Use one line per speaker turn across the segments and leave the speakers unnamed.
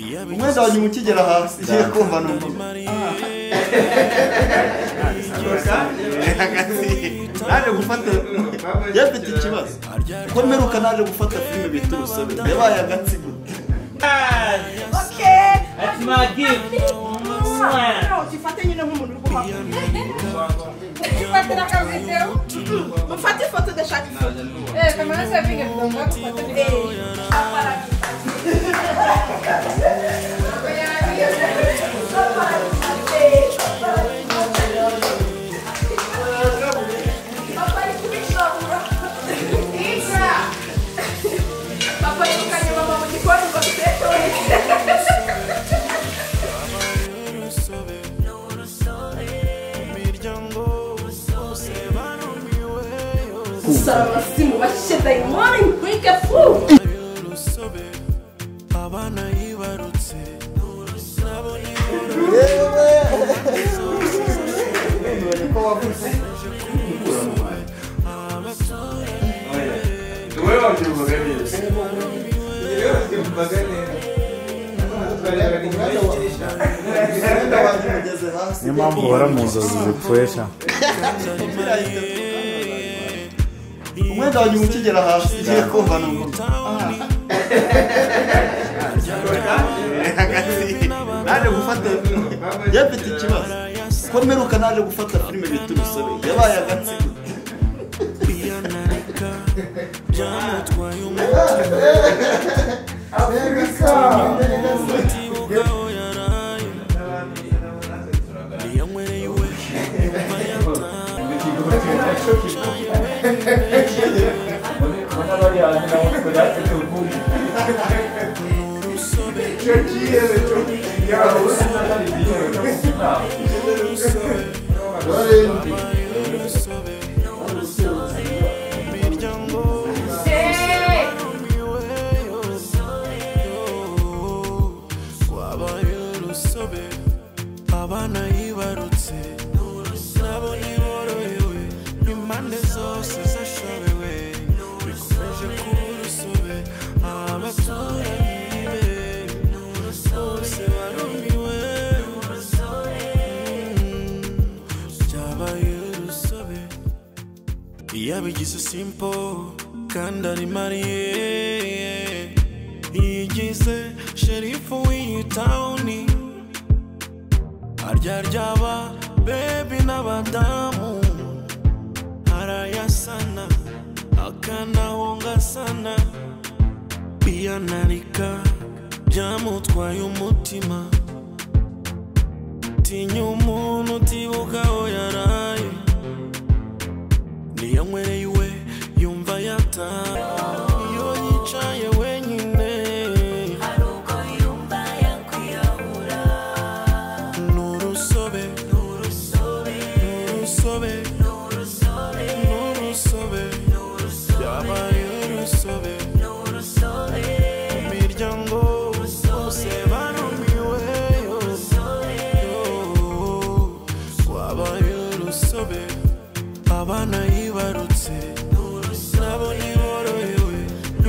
umwenda wanyu mukigera hasi igiye kumva numva naje gufata yafite ikibazo komeruka naje gufata filime bita Urusobe yabaye agatsiko.
Okay,
that's my gift.
Ufate nyine nk'umuntu uri kuhava. Ufate akavideo. Ufate ifoto ndashaka ifoto. Kamera savinga ndumva ufate. Sama simu basheta imani kwike fu abana yibarutse nabone
ko wavuze
wewe wakivugaje
niyo mpamvu uhora mu nzozi zipfuesha.
umwenda wanyu mukigera hasi igiye kumva numva naje gufata yafite ikibazo komeruka naje gufata filime bita Urusobe yabaye agatsiko.
abana yibarutse nabone borohewe impande zose zashobewe bikomeje kuba urusobe abaturanyi be bose barumiwe byabaye urusobe yabigize simple kandi ari mariye yigize sherifu w'iyi tawuni aryaryaba baby n'abadamu arayasana akanahonga sana biyanarika byamutwaye umutima tinya umuntu utibuka aho yaraye niyo nkwereye iwe yumva yataye iyo yicaye wenyine aruko yumva yakwiyahura. N'urusobe yabaye urusobe imiryango bose barumiwe wabaye urusobe abana yibarutse nabone borohewe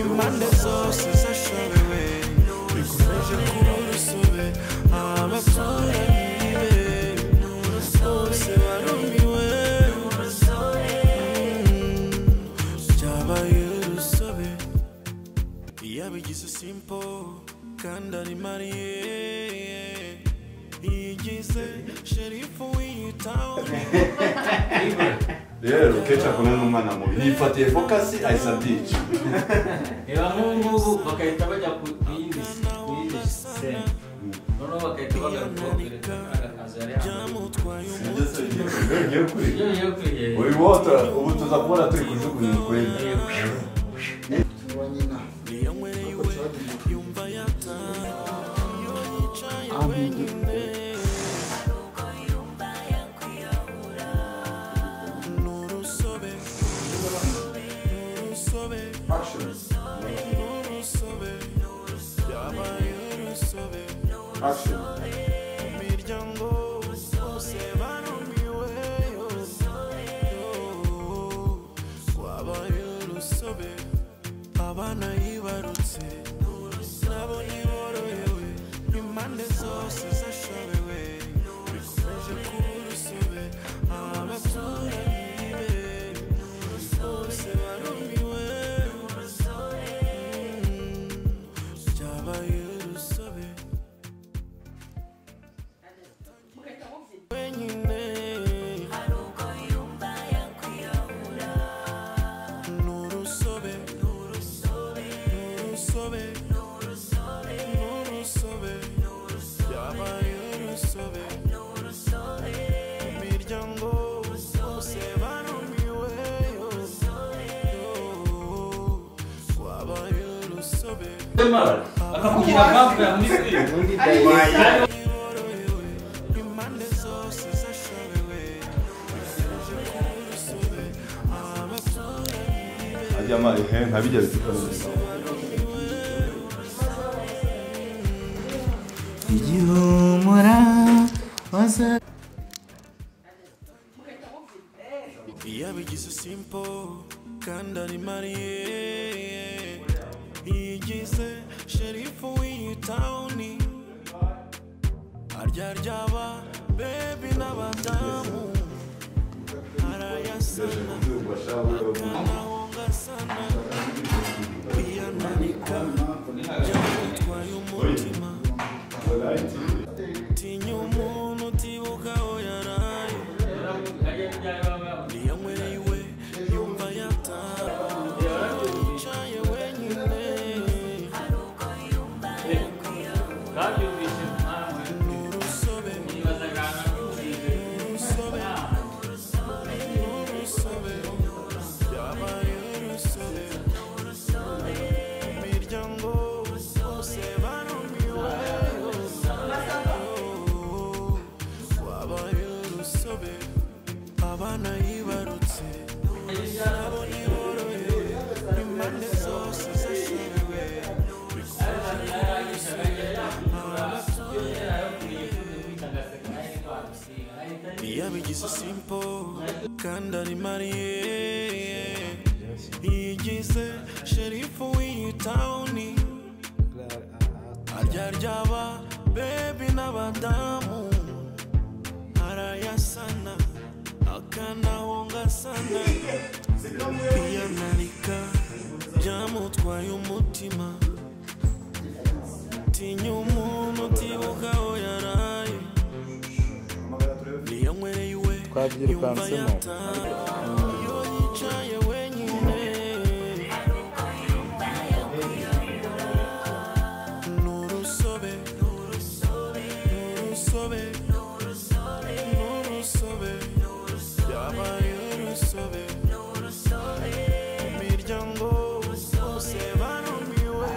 impande zose zashobewe bikomeje kuba urusobe abaturanyi be bose barumiwe byabaye urusobe yabigize simple kandi ari mariye yigize sherifu w'iyi tawuni.
rero kecha kuna n'umwana mubi nifatiye focus ahisa ndica
nk'ubu bakahita bajya ku yindi scene noneho bakahita bagaruka akazi yari yambaye
uri wota ubu tuza kubona turi kujugunya ukwenda Action. abana yibarutse nabone borohewe
akakugira mpamvu ya muri filime
ajya amari nkabijya bifite
igihumura waza
yabigize simple kandi ari mariye yigize sherifu w'iyitawuni arya ryaba bebi n'abadamu arayasana anahongasana biyananika byamutwaye umutima tinya umuntu utibuka aho yaraye niyanywereye iwe yumva yataha yicaye wenyine n'urusobe yabaye urusobe imiryango bose barumiwe wabaye urusobe abana yibarutse nabo ntiborohe impande zose zishobewe yabigize simple kandi ari mariye yigize sherifu w'iyitawuni arya ryaba bebi n'abadamu arayasana akanahongasana biyanarika byamutwaye umutima tinya umuntu utibuka aho yaraye niyanywereye iwe yumva yataha iyo yicaye wenyine n'urusobe yabaye urusobe imiryango bose barumiwe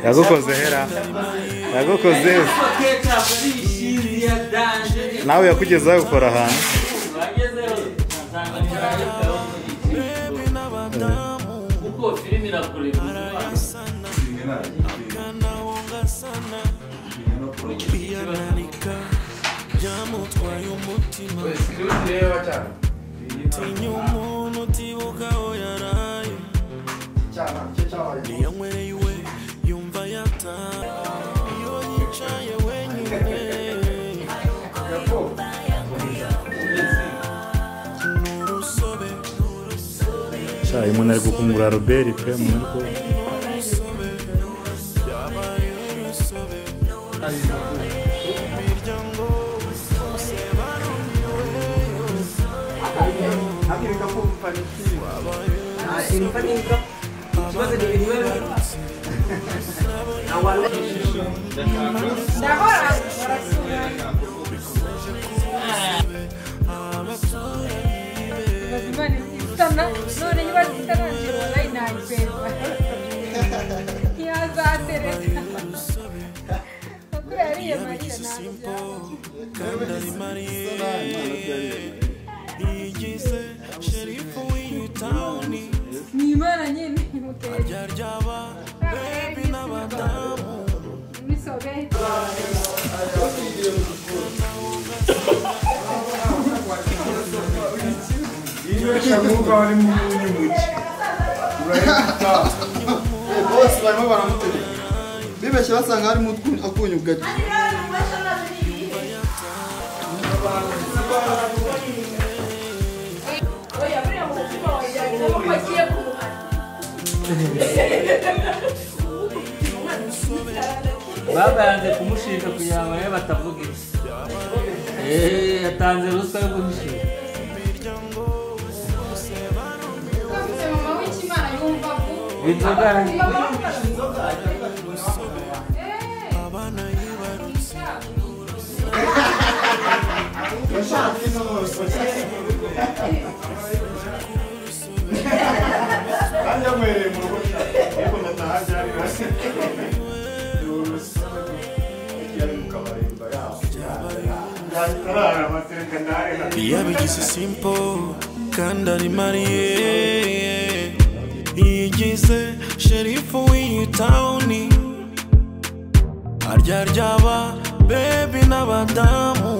yagukoze hera yagukoze nawe yakugezaho gukora ahantu
kuko filime irakureba
akanahongasana biyananika byamutwaye umutima tinya umuntu utibuka aho yaraye niyanywereye iwe yumva yataha iyo yicaye wenyine n'urusobe
shayi umuntu ari gukungura Robert pe mu rugo
yabaye urusobe imiryango bose barumiwe kandi ari mariye yigize sherifu w'iyitawuni
Nimana nyine imuteye.
arya ryaba bebi n'abadamu
Misobe.
bose barimo baramutegeka bibeshye basanga harimo akunyu gake
baba yanze kumushinja kugira ngo nawe batavuga iki yatanze ruswa yo kumushinja
mama w'ikimana yumva ko
inzoga
kandi yamwereye mu rugo ariko ndataha byari hasi yari mu kabari yakarara amateka ndare
yabigize simple kandi ari mariye yigize sherifu w'iyi tawuni arya ryaba baby n'abadamu